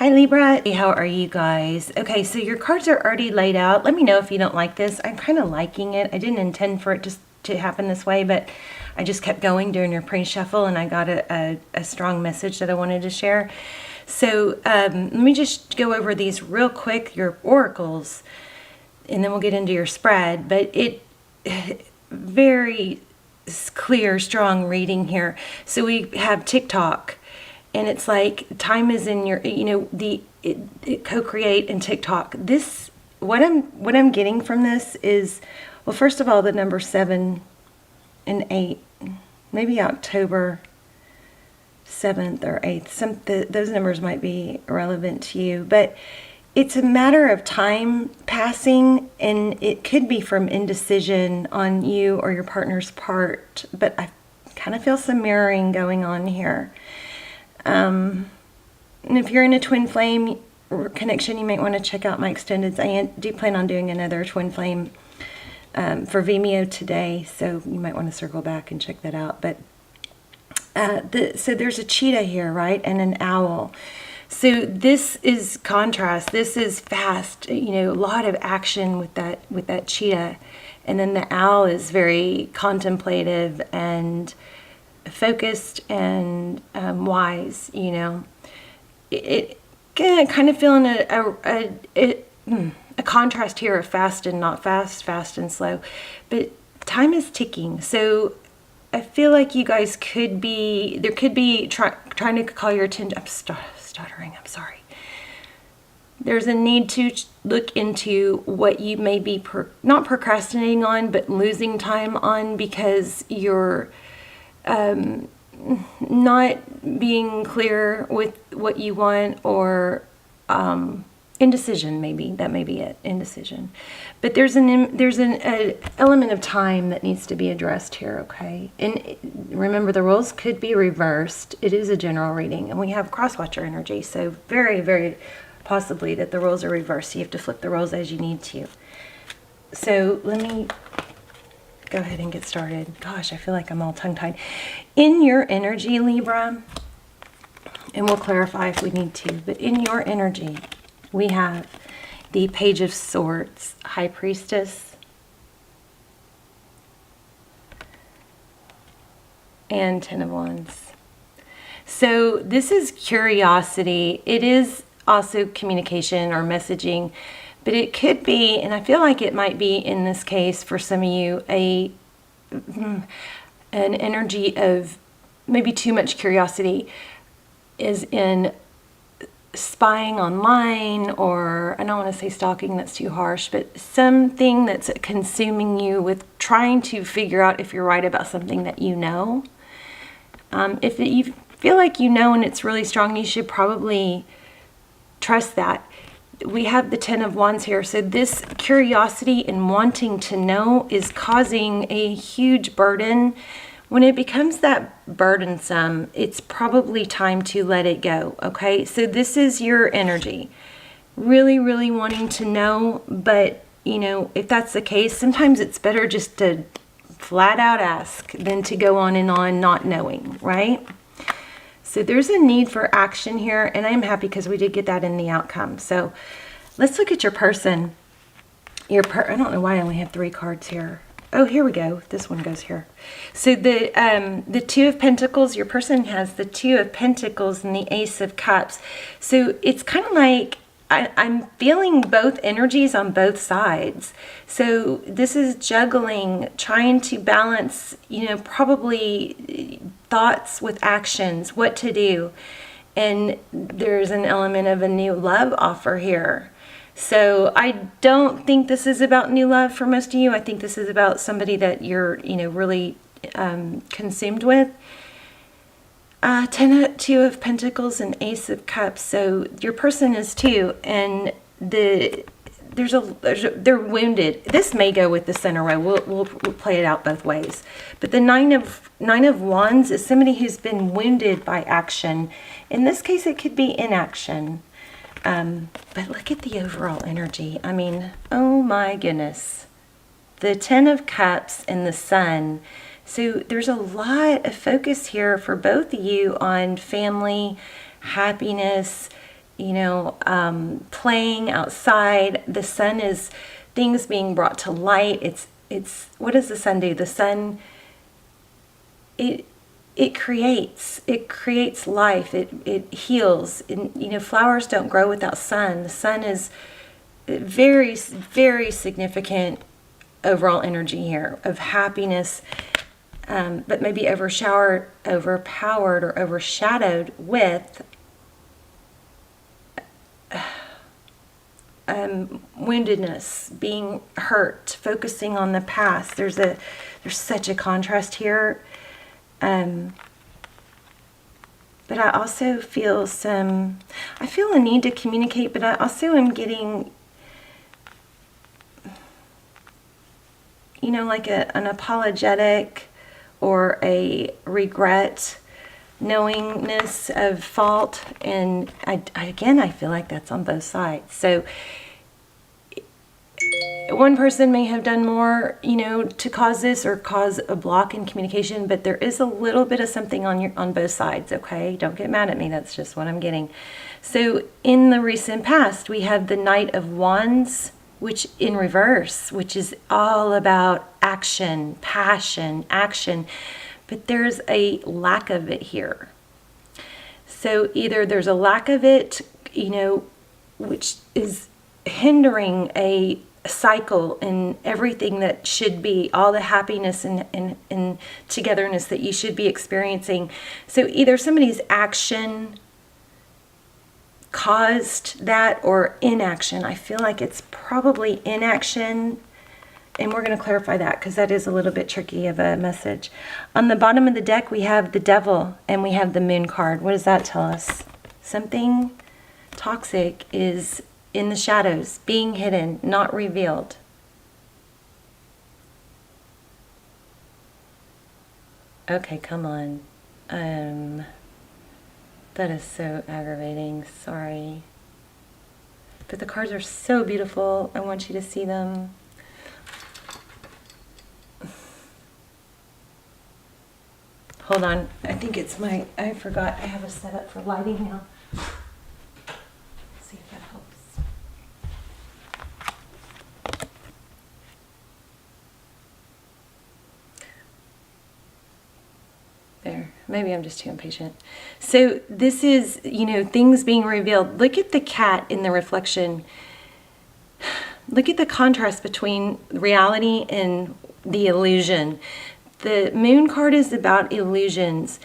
Hi Libra, how are you guys? Okay, so your cards are already laid out. Let me know if you don't like this. I'm kind of liking it. I didn't intend for it just to happen this way, but I just kept going during your pre-shuffle and I got a strong message that I wanted to share. So let me just go over these real quick, your oracles, and then we'll get into your spread. But it very clear, strong reading here. So we have TikTok. And it's like time is in your, it co-create and TikTok. This, what I'm getting from this is, well, first of all, the number 7 and 8, maybe October 7th or 8th. Those numbers might be relevant to you, but it's a matter of time passing, and it could be from indecision on you or your partner's part. But I kind of feel some mirroring going on here. And if you're in a twin flame connection, you might want to check out my extendeds. I do plan on doing another twin flame for Vimeo today, so you might want to circle back and check that out. But so there's a cheetah here, right, and an owl. So this is contrast. This is fast. A lot of action with that cheetah, and then the owl is very contemplative and focused and wise. It kind of feeling a contrast here of fast and not fast, fast and slow, but time is ticking. So I feel like you guys could be trying to call your attention. I'm stuttering, I'm sorry. There's a need to look into what you may be not procrastinating on, but losing time on because you're not being clear with what you want, or indecision. Maybe that may be it, indecision. But there's an element of time that needs to be addressed here. Okay, and remember, the roles could be reversed. It is a general reading, and we have cross-watcher energy, so very, very possibly that the roles are reversed. So you have to flip the roles as you need to. So let me go ahead and get started. Gosh, I feel like I'm all tongue-tied. In your energy, Libra, and we'll clarify if we need to, but in your energy, we have the Page of Swords, High Priestess, and Ten of Wands. So this is curiosity. It is also communication or messaging. But it could be, and I feel like it might be in this case for some of you, an energy of maybe too much curiosity, is in spying online, or I don't want to say stalking, that's too harsh, but something that's consuming you with trying to figure out if you're right about something that you know. If you feel like you know and it's really strong, you should probably trust that. We have the Ten of Wands here. So this curiosity and wanting to know is causing a huge burden. When it becomes that burdensome, it's probably time to let it go. Okay, so this is your energy. Really, really wanting to know, but if that's the case, sometimes it's better just to flat out ask than to go on and on not knowing, right? So there's a need for action here, and I'm happy because we did get that in the outcome. So let's look at your person. I don't know why I only have 3 cards here. Oh, here we go. This one goes here. So the Two of Pentacles, your person has the Two of Pentacles and the Ace of Cups. So it's kind of like I'm feeling both energies on both sides. So this is juggling, trying to balance, probably thoughts with actions, what to do. And there's an element of a new love offer here. So I don't think this is about new love for most of you. I think this is about somebody that you're, really consumed with. Two of Pentacles and Ace of Cups. So your person is too, and they're wounded. This may go with the center row. We'll play it out both ways. But the Nine of Wands is somebody who's been wounded by action. In this case, it could be inaction. But look at the overall energy. I mean, oh my goodness. The Ten of Cups and the Sun. So there's a lot of focus here for both of you on family, happiness, playing outside. The sun is things being brought to light. It's what does the sun do? The sun, it creates life. It heals. And, flowers don't grow without sun. The sun is very, very significant overall energy here of happiness, but maybe overpowered or overshadowed with woundedness, being hurt, focusing on the past. There's such a contrast here. But I also feel I feel a need to communicate, but I also am getting, like an apologetic or a regret, knowingness of fault. And I feel like that's on both sides. So one person may have done more, to cause this or cause a block in communication, but there is a little bit of something on both sides, okay? Don't get mad at me. That's just what I'm getting. So in the recent past, we have the Knight of Wands, which in reverse, which is all about action, passion, action, but there's a lack of it here. So either there's a lack of it, which is hindering a cycle and everything that should be, all the happiness and togetherness that you should be experiencing. So either somebody's action caused that or inaction. I feel like it's probably inaction, and we're going to clarify that because that is a little bit tricky of a message. On the bottom of the deck, we have the Devil and we have the Moon card. What does that tell us? Something toxic is in the shadows, being hidden, not revealed. Okay, come on. That is so aggravating. Sorry. But the cards are so beautiful. I want you to see them. Hold on. I think it's I forgot. I have a setup for lighting now. Let's see if that helps. There. Maybe I'm just too impatient. So this is, things being revealed. Look at the cat in the reflection. Look at the contrast between reality and the illusion. The Moon card is about illusions.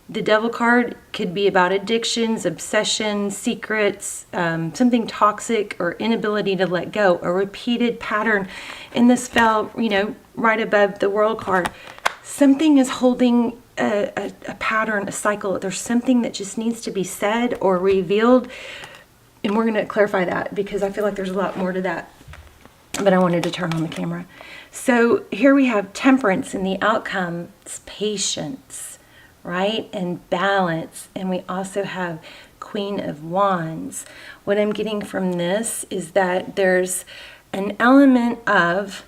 The Devil card could be about addictions, obsession, secrets, something toxic or inability to let go, a repeated pattern. And this fell, right above the World card. Something is holding a pattern, a cycle. There's something that just needs to be said or revealed. And we're going to clarify that because I feel like there's a lot more to that. But I wanted to turn on the camera. So here we have Temperance, and the outcome is patience, right? And balance. And we also have Queen of Wands. What I'm getting from this is that there's an element of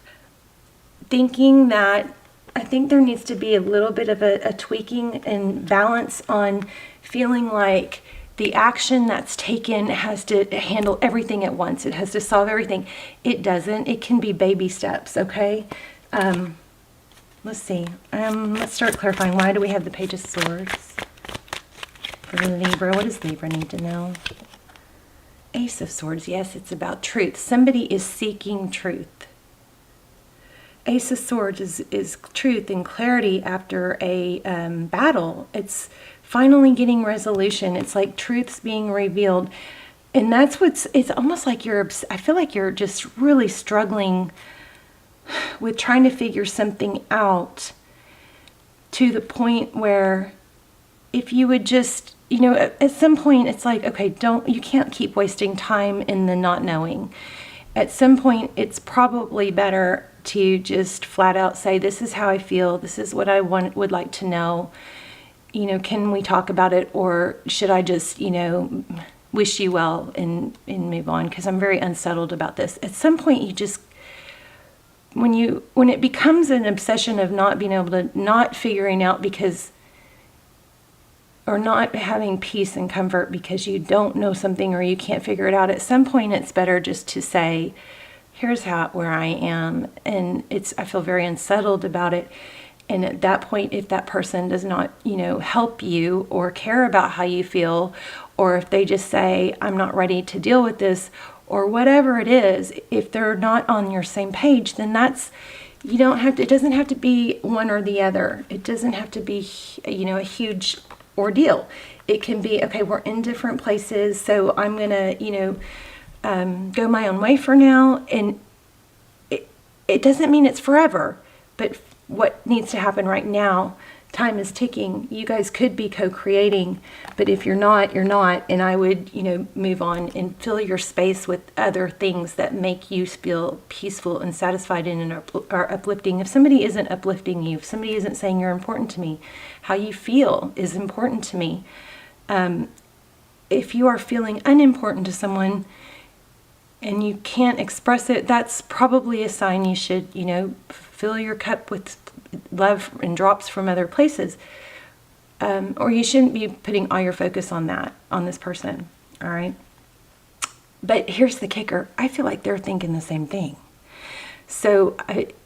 thinking that I think there needs to be a little bit of a tweaking and balance on feeling like the action that's taken has to handle everything at once. It has to solve everything. It doesn't. It can be baby steps, okay? Let's see. Let's start clarifying. Why do we have the Page of Swords for Libra? What does Libra need to know? Ace of Swords. Yes, it's about truth. Somebody is seeking truth. Ace of Swords is truth and clarity after a battle. It's finally getting resolution. It's like truth's being revealed. And that's it's almost like I feel like you're just really struggling with trying to figure something out to the point where if you would just, at some point it's like, okay, you can't keep wasting time in the not knowing. At some point it's probably better to just flat out say, this is how I feel, this is what I would like to know. Can we talk about it, or should I just, wish you well and move on? Because I'm very unsettled about this. At some point, you just, when it becomes an obsession of not being able to, not figuring out because, or not having peace and comfort because you don't know something or you can't figure it out, at some point it's better just to say, here's where I am, and I feel very unsettled about it. And at that point, if that person does not, help you or care about how you feel, or if they just say, I'm not ready to deal with this, or whatever it is, if they're not on your same page, then it doesn't have to be one or the other. It doesn't have to be, a huge ordeal. It can be, okay, we're in different places, so I'm going to, go my own way for now. And it doesn't mean it's forever, but what needs to happen right now, time is ticking. You guys could be co-creating, but if you're not, you're not. And I would, move on and fill your space with other things that make you feel peaceful and satisfied and are uplifting. If somebody isn't uplifting you, if somebody isn't saying you're important to me, how you feel is important to me. If you are feeling unimportant to someone and you can't express it, that's probably a sign you should, fill your cup with love and drops from other places. Or you shouldn't be putting all your focus on this person. All right. But here's the kicker. I feel like they're thinking the same thing. So,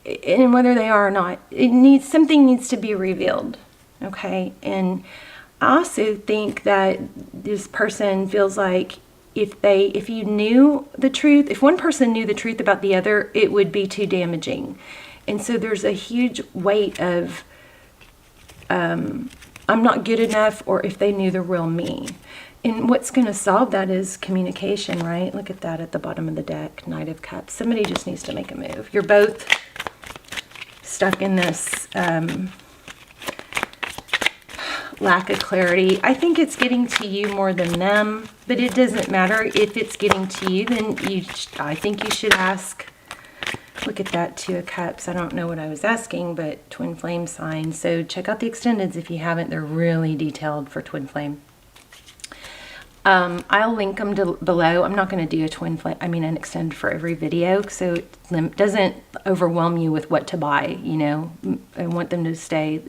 and whether they are or not, something needs to be revealed. Okay. And I also think that this person feels like if you knew the truth, if one person knew the truth about the other, it would be too damaging. And so there's a huge weight of, I'm not good enough, or if they knew the real me. And what's going to solve that is communication, right? Look at that at the bottom of the deck, Knight of Cups. Somebody just needs to make a move. You're both stuck in this lack of clarity. I think it's getting to you more than them, but it doesn't matter. If it's getting to you, then I think you should ask. Look at that, Two of Cups. I don't know what I was asking, but twin flame sign. So check out the extendeds if you haven't. They're really detailed for twin flame. I'll link them below. I'm not going to do an extend for every video, so it doesn't overwhelm you with what to buy. I want them to stay,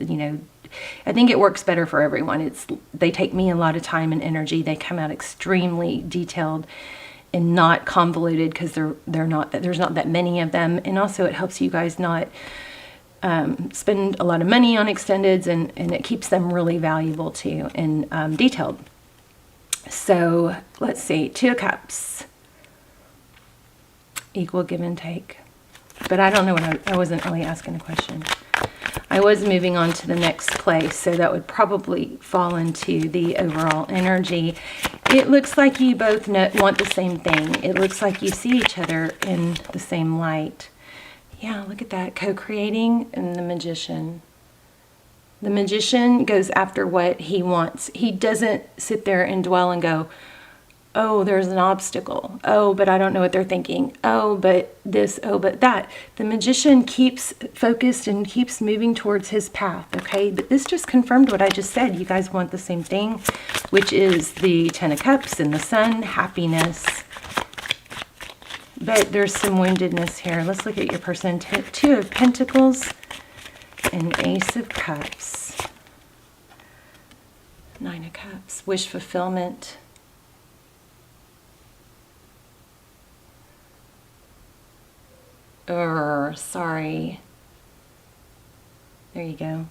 I think it works better for everyone. They take me a lot of time and energy. They come out extremely detailed and not convoluted because there's not that many of them. And also it helps you guys not spend a lot of money on extendeds, and it keeps them really valuable too and detailed. So let's see, Two of Cups, equal give and take. But I don't know I wasn't really asking a question. I was moving on to the next place, so that would probably fall into the overall energy. It looks like you both want the same thing. It looks like you see each other in the same light. Yeah, look at that, co-creating, and the Magician. The Magician goes after what he wants. He doesn't sit there and dwell and go, oh, there's an obstacle. Oh, but I don't know what they're thinking. Oh, but this. Oh, but that. The Magician keeps focused and keeps moving towards his path, okay? But this just confirmed what I just said. You guys want the same thing, which is the Ten of Cups and the Sun, happiness. But there's some woundedness here. Let's look at your person. Two of Pentacles and Ace of Cups. Nine of Cups. Wish fulfillment. Sorry. There you go.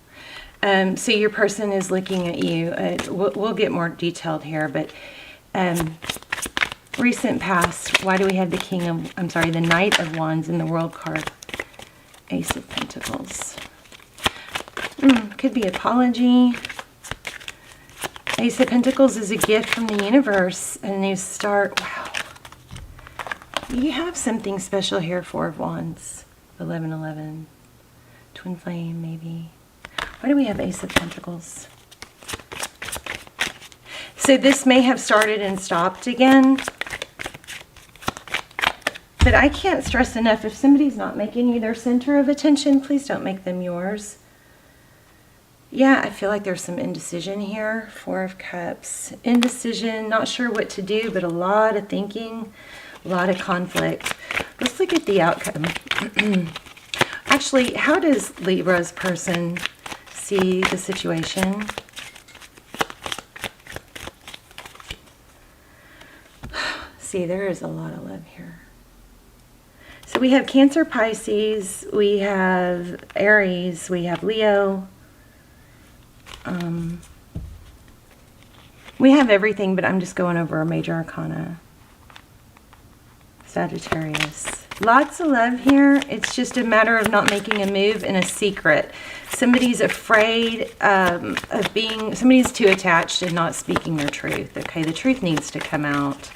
So your person is looking at you. We'll get more detailed here, but recent past. Why do we have the Knight of Wands in the World card? Ace of Pentacles. Could be apology. Ace of Pentacles is a gift from the universe, a new start. Wow. You have something special here. Four of Wands, 1111, twin flame maybe. Why do we have Ace of Pentacles? So this may have started and stopped again. But I can't stress enough, if somebody's not making you their center of attention, please don't make them yours. Yeah, I feel like there's some indecision here. Four of Cups. Indecision, not sure what to do, but a lot of thinking. A lot of conflict. Let's look at the outcome. Actually, how does Libra's person see the situation? See, there is a lot of love here. So we have Cancer, Pisces, we have Aries, we have Leo. We have everything, but I'm just going over a major arcana. Sagittarius. Lots of love here. It's just a matter of not making a move in a secret. Somebody's afraid of being, somebody's too attached and not speaking their truth. Okay, the truth needs to come out.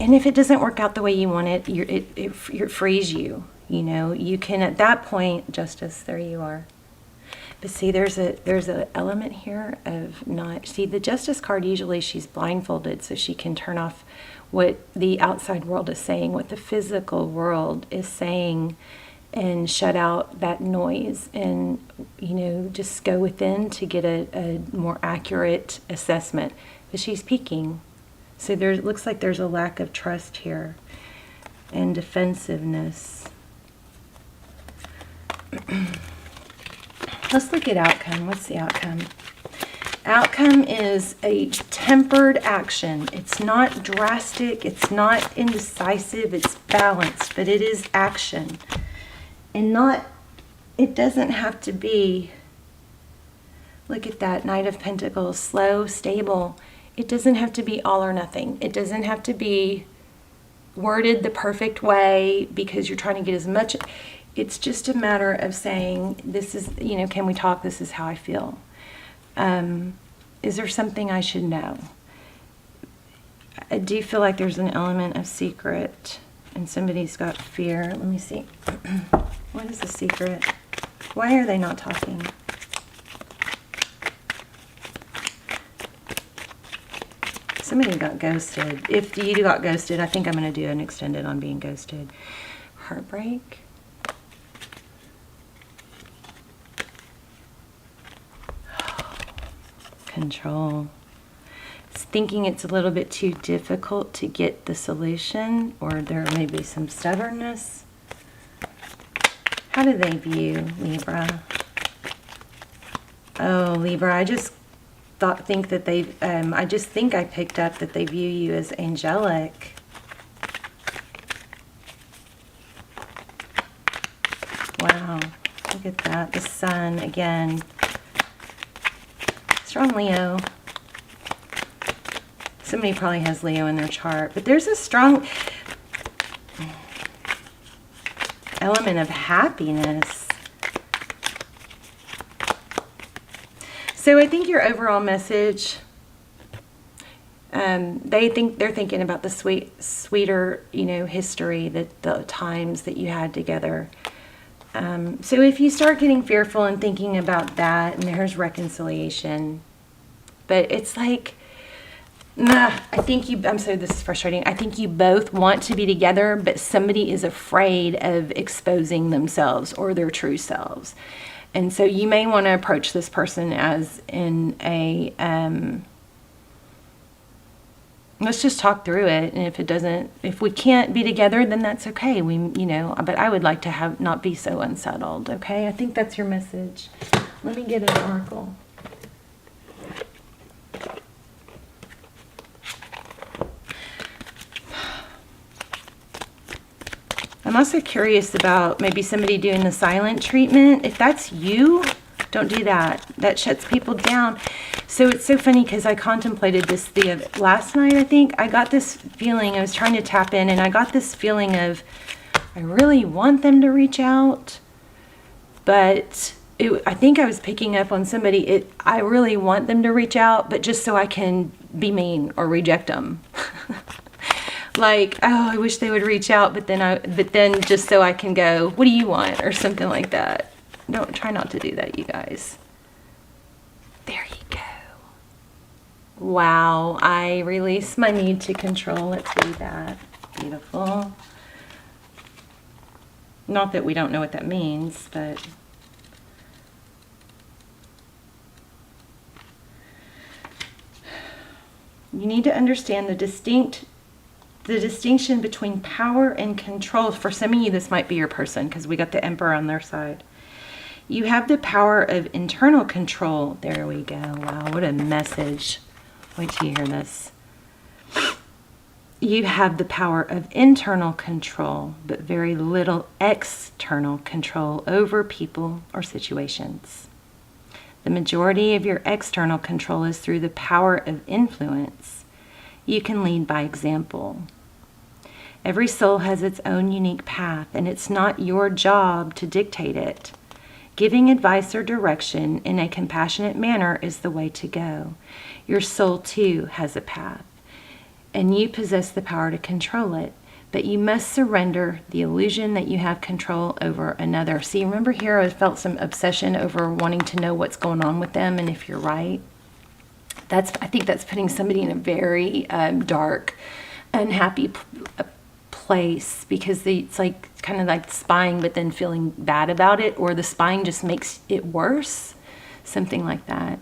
And if it doesn't work out the way you want it, it frees you. You know, you can at that point, Justice, there you are. But see, there's an element here of not, see, the Justice card, usually she's blindfolded so she can turn off what the outside world is saying, what the physical world is saying, and shut out that noise and, you know, just go within to get a more accurate assessment. But she's peeking. So there looks like there's a lack of trust here and defensiveness. Let's look at outcome. What's the outcome? Outcome is a tempered action. It's not drastic. It's not indecisive. It's balanced, but it is action. And not, it doesn't have to be, look at that, Knight of Pentacles, slow, stable. It doesn't have to be all or nothing. It doesn't have to be worded the perfect way because you're trying to get as much. It's just a matter of saying, this is, you know, can we talk? This is how I feel. Is there something I should know? I do feel like there's an element of secret and somebody's got fear. Let me see. What is the secret? Why are they not talking? Somebody got ghosted. If you got ghosted, I think I'm going to do an extended on being ghosted. Heartbreak. Control. It's thinking it's a little bit too difficult to get the solution, or there may be some stubbornness. How do they view Libra? Oh, Libra, I just think that they, I just think I picked up that they view you as angelic. Wow, look at that. The sun again. Strong Leo. Somebody probably has Leo in their chart, but there's a strong element of happiness. So I think your overall message, they're thinking about the sweeter, you know, history, that the times that you had together. So if you start getting fearful and thinking about that, and there's reconciliation, but it's like, nah, I'm sorry, this is frustrating. I think you both want to be together, but somebody is afraid of exposing themselves or their true selves. And so you may want to approach this person as in a, let's just talk through it. And if we can't be together, then that's okay. You know, but I would like to not be so unsettled. Okay. I think that's your message. Let me get an oracle. I'm also curious about maybe somebody doing the silent treatment. If that's you, don't do that. That shuts people down. So it's so funny because I contemplated this last night, I think. I got this feeling, I was trying to tap in, and I got this feeling of, I really want them to reach out, but I think I was picking up on somebody, I really want them to reach out, but just so I can be mean or reject them. Like, oh, I wish they would reach out, but then just so I can go, what do you want? Or something like that. Try not to do that, you guys. There you go. Wow, I release my need to control. Let's read that. Beautiful. Not that we don't know what that means, but you need to understand the distinction between power and control. For some of you, this might be your person because we got the Emperor on their side. You have the power of internal control. There we go. Wow, what a message. Wait till you hear this. you have the power of internal control, but very little external control over people or situations. The majority of your external control is through the power of influence. You can lead by example. Every soul has its own unique path, and it's not your job to dictate it. Giving advice or direction in a compassionate manner is the way to go. Your soul, too, has a path, and you possess the power to control it, but you must surrender the illusion that you have control over another. See, remember here I felt some obsession over wanting to know what's going on with them and if you're right. I think that's putting somebody in a very dark, unhappy place, because it's like kind of like spying but then feeling bad about it, or the spying just makes it worse, something like that.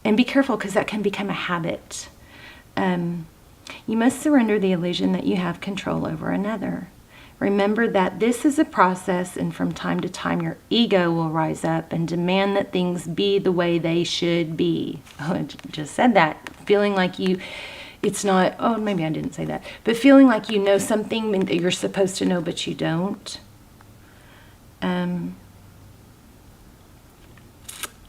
And be careful, because that can become a habit. You must surrender the illusion that you have control over another. Remember that this is a process, and from time to time your ego will rise up and demand that things be the way they should be. Oh, I just said that. Feeling like it's not, oh, maybe I didn't say that, but feeling like you know something that you're supposed to know, but you don't.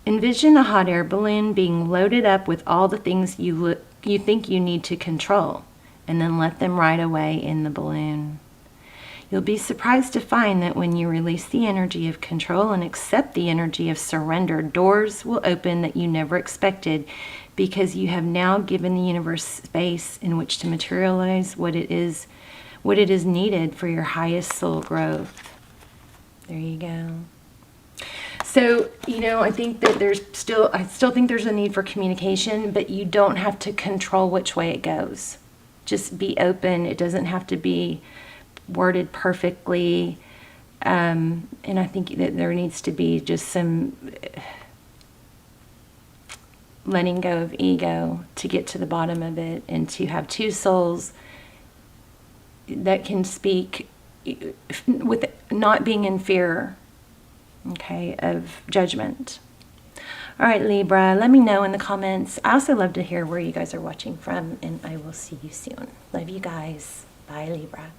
Envision a hot air balloon being loaded up with all the things you think you need to control, and then let them ride away in the balloon. You'll be surprised to find that when you release the energy of control and accept the energy of surrender, doors will open that you never expected, because you have now given the universe space in which to materialize what it is needed for your highest soul growth. There you go. So, I think that I still think there's a need for communication, but you don't have to control which way it goes. Just be open. It doesn't have to be worded perfectly. And I think that there needs to be just some letting go of ego to get to the bottom of it, and to have two souls that can speak with not being in fear, okay, of judgment. All right, Libra, let me know in the comments. I also love to hear where you guys are watching from, and I will see you soon. Love you guys. Bye, Libra.